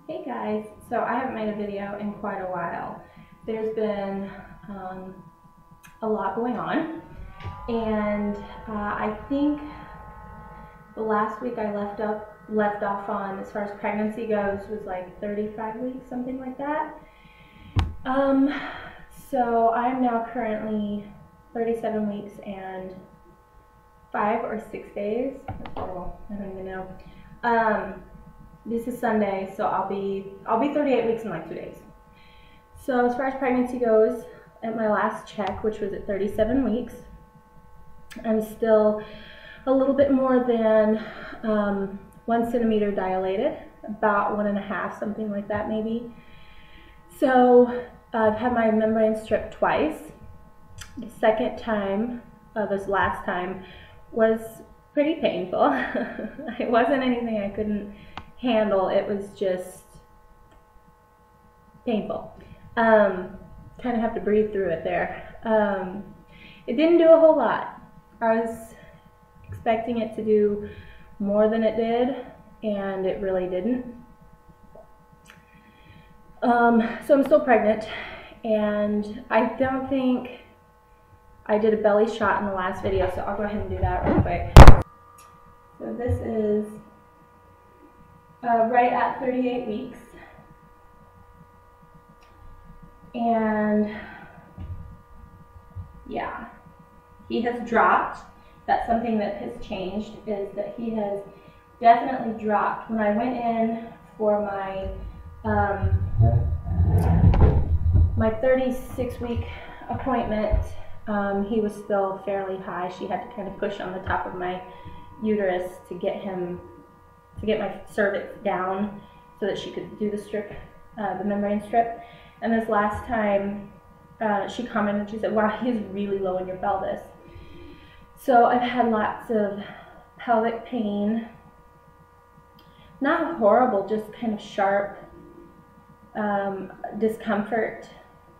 Hey guys, so I haven't made a video in quite a while. There's been a lot going on, and I think the last week I left off on, as far as pregnancy goes, was like 35 weeks, something like that. So I'm now currently 37 weeks and 5 or 6 days. That's horrible. I don't even know. This is Sunday, so I'll be 38 weeks in like 2 days. So as far as pregnancy goes, at my last check, which was at 37 weeks, I'm still a little bit more than 1 centimeter dilated, about 1.5, something like that maybe. So I've had my membrane stripped twice. The second time, this last time, was pretty painful. It wasn't anything I couldn't handle, it was just painful. Kind of have to breathe through it there. It didn't do a whole lot. I was expecting it to do more than it did, and it really didn't. So I'm still pregnant, and I don't think I did a belly shot in the last video, so I'll go ahead and do that real quick. So this is right at 38 weeks, and yeah, he has dropped. That's something that has changed, is that he has definitely dropped. When I went in for my 36-week appointment, he was still fairly high. She had to kind of push on the top of my uterus to get my cervix down so that she could do the strip, the membrane strip. And this last time, she commented, she said, "Wow, he's really low in your pelvis." So I've had lots of pelvic pain. Not horrible, just kind of sharp discomfort.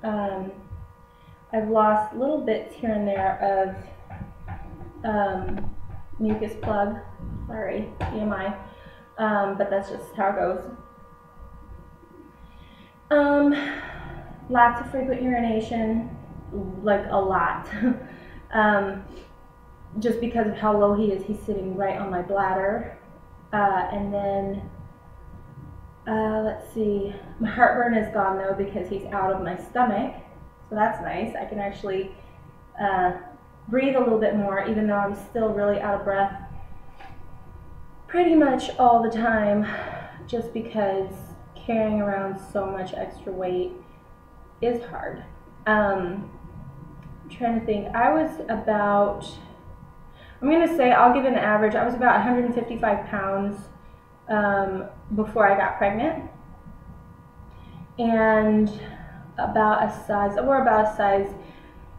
I've lost little bits here and there of mucus plug, sorry, TMI. But that's just how it goes. Lots of frequent urination, like a lot. Just because of how low he is, he's sitting right on my bladder. And then, let's see, my heartburn is gone though because he's out of my stomach. So that's nice. I can actually breathe a little bit more, even though I'm still really out of breath pretty much all the time, just because carrying around so much extra weight is hard. I'm trying to think. I was about, I'm going to say, I'll give it an average. I was about 155 pounds before I got pregnant, and about a size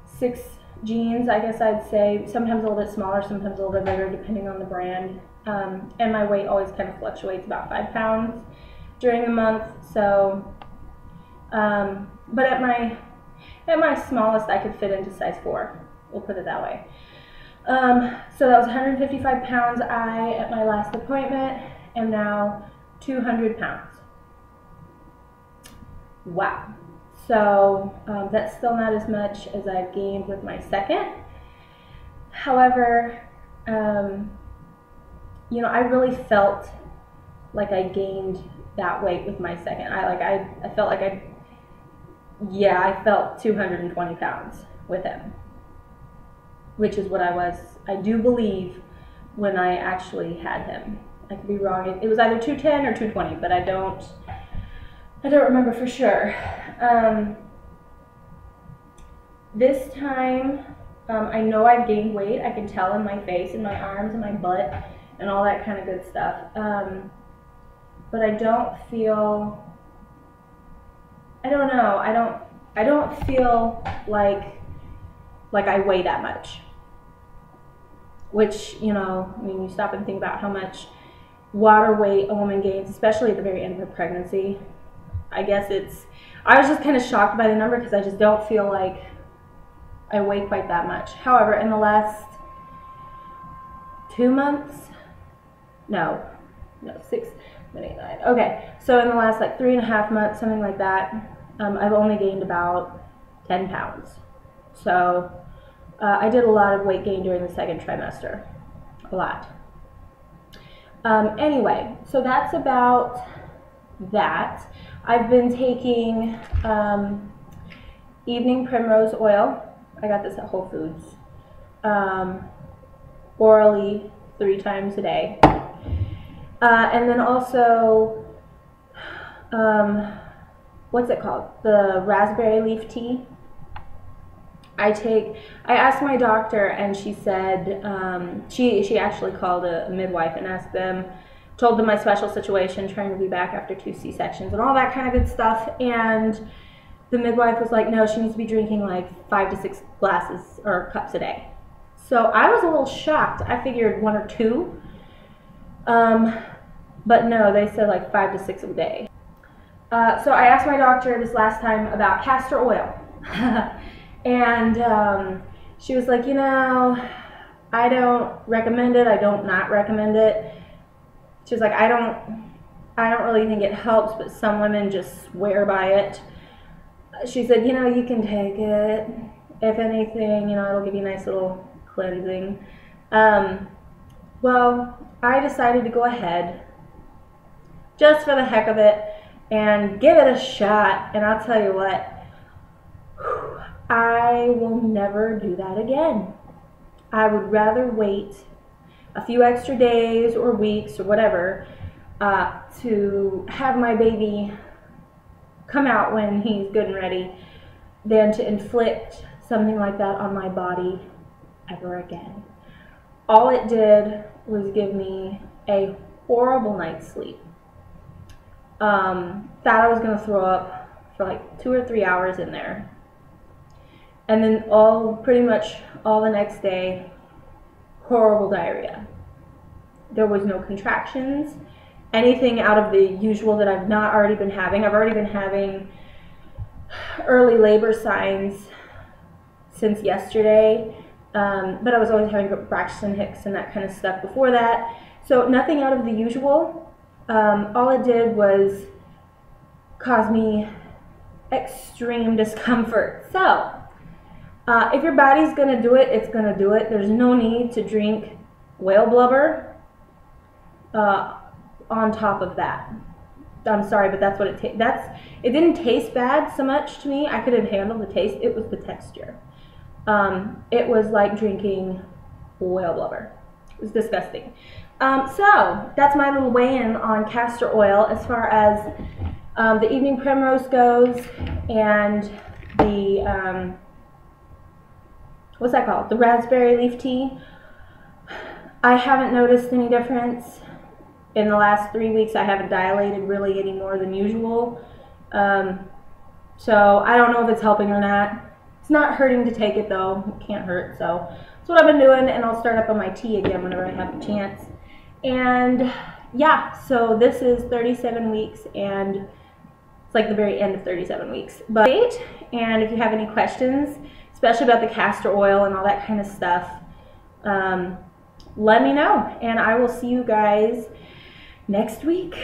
6 jeans, I guess I'd say. Sometimes a little bit smaller, sometimes a little bit bigger, depending on the brand. And my weight always kind of fluctuates about 5 pounds during the month. So, but at my smallest, I could fit into size 4. We'll put it that way. So that was 155 pounds. I, at my last appointment, am now 200 pounds. Wow. So that's still not as much as I've gained with my second. However, you know, I really felt like I gained that weight with my second. I felt like I felt 220 pounds with him, which is what I do believe, when I actually had him. I could be wrong. It was either 210 or 220, but I don't remember for sure. This time, I know I've gained weight. I can tell in my face and my arms and my butt and all that kind of good stuff. But I don't feel, I don't know, I don't feel like I weigh that much. Which, you know, I mean, you stop and think about how much water weight a woman gains, especially at the very end of her pregnancy. I guess I was just kind of shocked by the number, because I just don't feel like I weigh quite that much. However, in the last 2 months, no, 6, 29. Okay, so in the last like 3.5 months, something like that, I've only gained about 10 pounds. So I did a lot of weight gain during the second trimester, a lot. Anyway, so that's about that. I've been taking evening Primrose oil. I got this at Whole Foods. Orally 3 times a day. And then also, what's it called? The raspberry leaf tea. I asked my doctor, and she said, she actually called a midwife and asked them, told them my special situation, trying to be back after 2 C-sections and all that kind of good stuff. And the midwife was like, no, she needs to be drinking like 5 to 6 glasses or cups a day. So I was a little shocked. I figured 1 or 2. But no, they said like 5 to 6 a day. So I asked my doctor this last time about castor oil. And she was like, you know, I don't recommend it. I don't not recommend it. She was like, I don't really think it helps, but some women just swear by it. She said, you know, you can take it. If anything, you know, it'll give you a nice little cleansing. Well, I decided to go ahead, just for the heck of it, and give it a shot. And I'll tell you what, I will never do that again. I would rather wait a few extra days or weeks or whatever to have my baby come out when he's good and ready than to inflict something like that on my body ever again. All it did was give me a horrible night's sleep. Thought I was going to throw up for like 2 or 3 hours in there. And then pretty much all the next day, horrible diarrhea. There was no contractions, anything out of the usual that I've not already been having. I've already been having early labor signs since yesterday, but I was always having Braxton Hicks and that kind of stuff before that. So nothing out of the usual. All it did was cause me extreme discomfort. So if your body's going to do it, it's going to do it. There's no need to drink whale blubber on top of that. I'm sorry, but that's what it tastes. It didn't taste bad so much to me. I could have handled the taste. It was the texture. It was like drinking whale blubber. It was disgusting. So that's my little weigh-in on castor oil as far as the evening Primrose goes, and the what's that called? The raspberry leaf tea. I haven't noticed any difference. In the last 3 weeks, I haven't dilated really any more than usual. So I don't know if it's helping or not. It's not hurting to take it though. It can't hurt. So that's what I've been doing, and I'll start up on my tea again whenever I have the chance. And yeah, so this is 37 weeks, and it's like the very end of 37 weeks. But and if you have any questions, especially about the castor oil and all that kind of stuff, let me know, and I will see you guys next week.